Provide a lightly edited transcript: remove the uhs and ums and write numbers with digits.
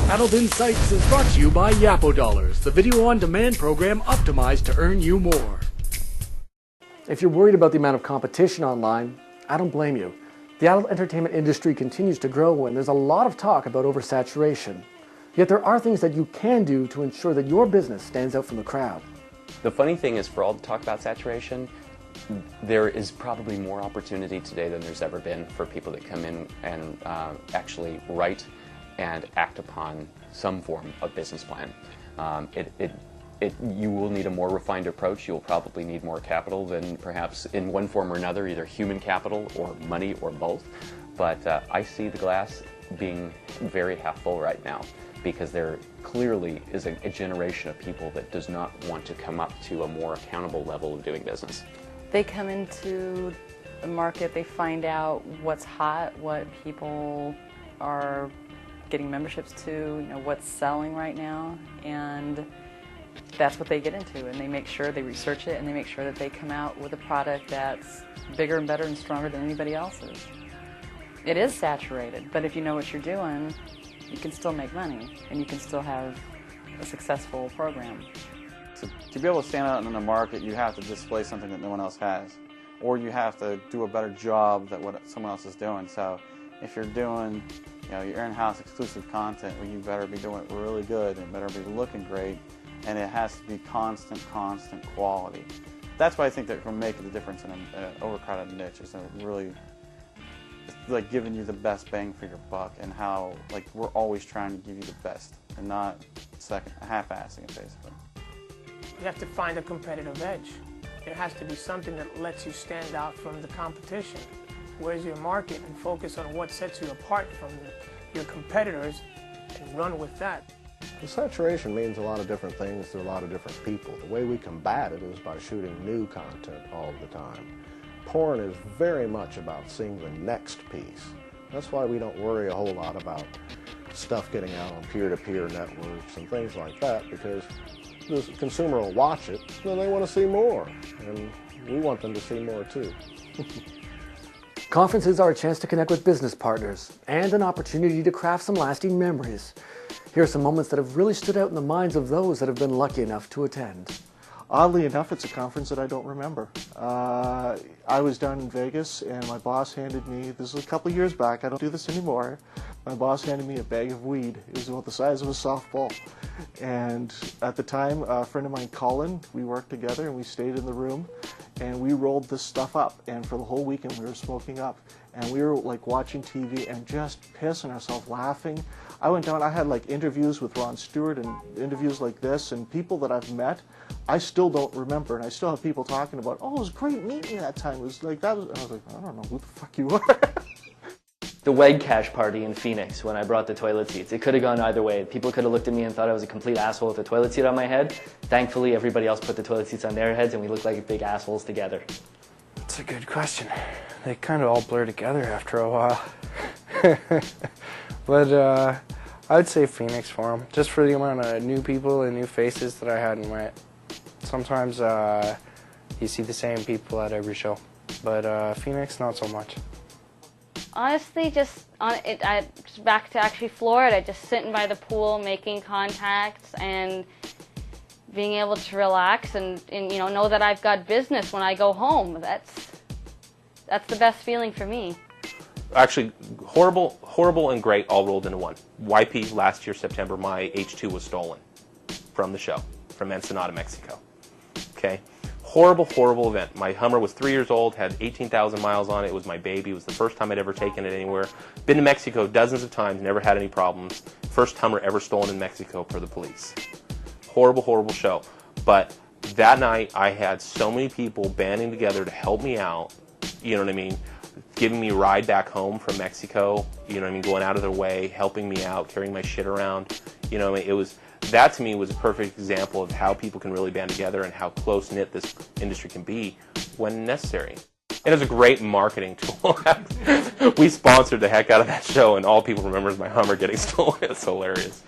Adult Insights is brought to you by Yapo Dollars, the video-on-demand program optimized to earn you more. If you're worried about the amount of competition online, I don't blame you. The adult entertainment industry continues to grow and there's a lot of talk about oversaturation. Yet there are things that you can do to ensure that your business stands out from the crowd. The funny thing is, for all the talk about saturation, there is probably more opportunity today than there's ever been for people that come in and actually write and act upon some form of business plan. You will need a more refined approach. You'll probably need more capital than perhaps in one form or another, either human capital or money or both. But I see the glass being very half full right now, because there clearly is a generation of people that does not want to come up to a more accountable level of doing business. They come into the market, they find out what's hot, what people are getting memberships to, what's selling right now, and that's what they get into, and they make sure they research it, and they make sure that they come out with a product that's bigger and better and stronger than anybody else's. It is saturated, but if you know what you're doing, you can still make money, and you can still have a successful program. To be able to stand out in the market, you have to display something that no one else has, or you have to do a better job than what someone else is doing. So if you're doing your in-house exclusive content, well, you better be doing it really good and better be looking great, and it has to be constant quality. That's why I think that will make the difference in an overcrowded niche, is really like giving you the best bang for your buck, and how we're always trying to give you the best and not half-assing it, basically. You have to find a competitive edge. There has to be something that lets you stand out from the competition. Where's your market, and focus on what sets you apart from your competitors and run with that. The saturation means a lot of different things to a lot of different people. The way we combat it is by shooting new content all the time. Porn is very much about seeing the next piece. That's why we don't worry a whole lot about stuff getting out on peer-to-peer networks and things like that, because the consumer will watch it, then they want to see more, and we want them to see more too. Conferences are a chance to connect with business partners and an opportunity to craft some lasting memories. Here are some moments that have really stood out in the minds of those that have been lucky enough to attend. Oddly enough, it's a conference that I don't remember. I was down in Vegas, and my boss handed me, this was a couple years back, I don't do this anymore, my boss handed me a bag of weed. It was about the size of a softball. And at the time, a friend of mine, Colin, we worked together and we stayed in the room and we rolled this stuff up. And for the whole weekend we were smoking up. And we were watching TV and just pissing ourselves laughing. I went down, I had interviews with Ron Stewart and interviews like this, and people that I've met, I still don't remember. And I still have people talking about, oh, it was great meeting you that time. It was like that. And I was like, I don't know who the fuck you are. The Wegcash party in Phoenix when I brought the toilet seats. It could have gone either way. People could have looked at me and thought I was a complete asshole with a toilet seat on my head. Thankfully, everybody else put the toilet seats on their heads and we looked like big assholes together. That's a good question. They kind of all blur together after a while. But I would say Phoenix for them, just for the amount of new people and new faces that I hadn't met. Sometimes you see the same people at every show, but Phoenix, not so much. Honestly, just back to actually Florida, just sitting by the pool, making contacts, and being able to relax and know that I've got business when I go home. That's the best feeling for me. Actually, horrible and great all rolled into one. YP last year, September, my H2 was stolen from the show, from Ensenada, Mexico. Okay? Horrible event. My Hummer was 3 years old, had 18,000 miles on it. It was my baby. It was the first time I'd ever taken it anywhere. Been to Mexico dozens of times, never had any problems. First Hummer ever stolen in Mexico for the police. Horrible show. But that night, I had so many people banding together to help me out, you know what I mean, giving me a ride back home from Mexico, you know what I mean, going out of their way, helping me out, carrying my shit around, you know what I mean. That to me was a perfect example of how people can really band together and how close-knit this industry can be when necessary. And it's a great marketing tool. We sponsored the heck out of that show, and all people remember is my Hummer getting stolen. It's hilarious.